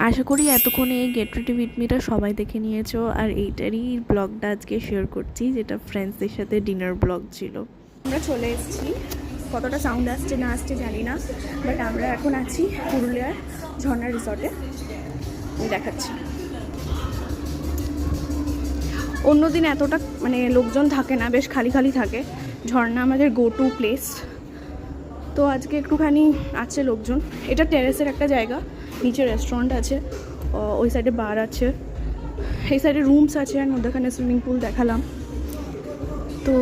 আশা করি এতক্ষণে এই গেট রেডি উইথ মিটা সবাই দেখে নিয়েছো, আর এইটারই ব্লগটা আজকে শেয়ার করছি, যেটা ফ্রেন্ডসদের সাথে ডিনার ব্লগ ছিল। আমরা চলে এসেছি, কতটা সাউন্ড আসছে না আসছে জানি না, বাট আমরা এখন আছি পুরুলিয়ার ঝর্ণা রিসর্টে। আমি দেখাচ্ছি। অন্যদিন এতটা মানে লোকজন থাকে না, বেশ খালি খালি থাকে। ঝর্ণা আমাদের গো টু প্লেস, তো আজকে একটুখানি আছে লোকজন। এটা টেরেসের একটা জায়গা, নিচে রেস্টুরেন্ট আছে, ওই সাইডে বার আছে, এই সাইডে রুমস আছে, আর মধ্যখানে সুইমিং পুল দেখালাম। তো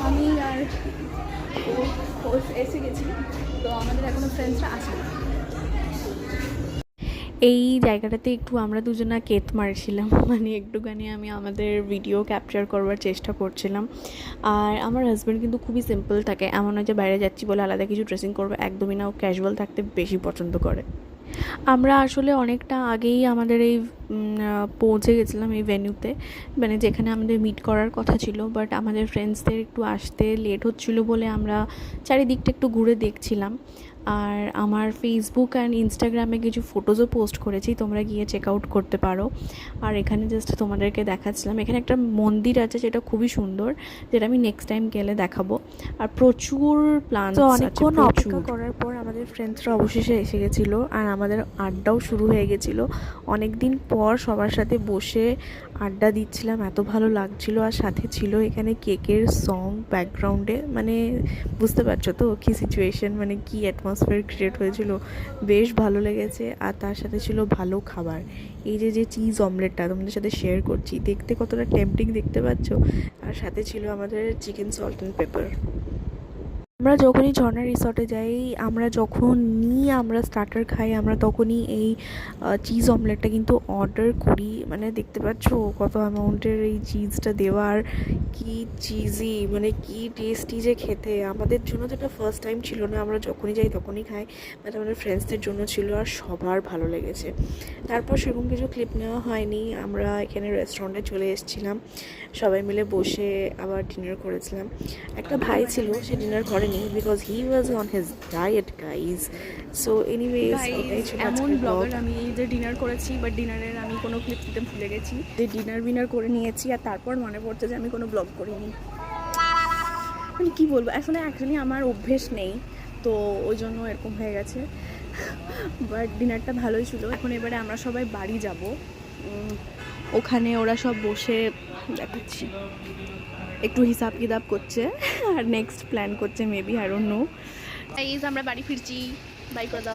আমি আর ও এসে গেছি, তো আমাদের এখনো ফ্রেন্ডসরা আসে না। এই জায়গাটাতে একটু আমরা দুজনা কেত মারছিলাম, মানে একটুখানি আমি আমাদের ভিডিও ক্যাপচার করবার চেষ্টা করছিলাম। আর আমার হাজব্যান্ড কিন্তু খুবই সিম্পল থাকে, এমন নয় যে বাইরে যাচ্ছি বলে আলাদা কিছু ড্রেসিং করবে, একদমই না, ও ক্যাজুয়াল থাকতে বেশি পছন্দ করে। আমরা আসলে অনেকটা আগেই আমাদের এই পৌঁছে গেছিলাম এই ভেন্যুতে, মানে যেখানে আমাদের মিট করার কথা ছিল, বাট আমাদের ফ্রেন্ডসদের একটু আসতে লেট হচ্ছিলো বলে আমরা চারিদিকটা একটু ঘুরে দেখছিলাম। আর আমার ফেসবুক অ্যান্ড ইনস্টাগ্রামে কিছু ফটোজও পোস্ট করেছি, তোমরা গিয়ে চেক আউট করতে পারো। আর এখানে জাস্ট তোমাদেরকে দেখাচ্ছিলাম, এখানে একটা মন্দির আছে যেটা খুবই সুন্দর, যেটা আমি নেক্সট টাইম গেলে দেখাবো। আর প্রচুর প্লান্টস আছে। অনেকক্ষণ অপেক্ষা করার পর আমাদের ফ্রেন্ডসরা অবশেষে এসে গেছিলো, আর আমাদের আড্ডাও শুরু হয়ে গেছিলো। অনেক দিন পর সবার সাথে বসে আড্ডা দিচ্ছিলাম, এত ভালো লাগছিলো। আর সাথে ছিল এখানে কেকের সং ব্যাকগ্রাউন্ডে, মানে বুঝতে পারছো তো কী সিচুয়েশন, মানে কী অ্যাটমসফিয়ার ক্রিয়েট হয়েছিল, বেশ ভালো লেগেছে। আর তার সাথে ছিল ভালো খাবার, এই যে চিজ অমলেটটা তোমাদের সাথে শেয়ার করছি, দেখতে কতটা টেম্পটিং দেখতে পাচ্ছ। আর সাথে ছিল আমাদের চিকেন সল্ট অ্যান্ড পেপার। আমরা যখনই ঝর্ণা রিসর্টে যাই, আমরা স্টার্টার খাই, আমরা তখনই এই চিজ অমলেটটা কিন্তু অর্ডার করি। মানে দেখতে পাচ্ছ কত অ্যামাউন্টের এই চিজটা দেওয়ার, কি চিজি, মানে কি টেস্টি যে খেতে। আমাদের জন্য তো এটা ফার্স্ট টাইম ছিল না, আমরা যখনই যাই তখনই খাই, বাট আমাদের ফ্রেন্ডসদের জন্য ছিল, আর সবার ভালো লেগেছে। তারপর সেরকম কিছু ক্লিপ নেওয়া হয়নি, আমরা এখানে রেস্টুরেন্টে চলে এসেছিলাম, সবাই মিলে বসে আবার ডিনার করেছিলাম। একটা ভাই ছিল, সে ডিনার করেনি because he was on his diet guys. So anyways, এমন ব্লগার আমি এই যে ডিনার করেছি, বাট ডিনারের আমি কোনো ক্লিপ দিতে ভুলে গেছি, যে ডিনার করে নিয়েছি, আর তারপর মনে পড়ছে যে আমি কোনো ব্লগ করিনি। মানে কী বলবো, আসলে অ্যাকচুয়ালি আমার অভ্যেস নেই, তো ওই জন্য এরকম হয়ে গেছে। বাট ডিনারটা ভালোই ছিল। এখন এবারে আমরা সবাই বাড়ি যাব, ওখানে ওরা সব বসে দেখাচ্ছি একটু হিসাব কিতাব করছে, আর নেক্সট প্ল্যান করছে মেবি, আই ডোন্ট নো। আমরা বাড়ি ফিরছি, বাই করে দাও।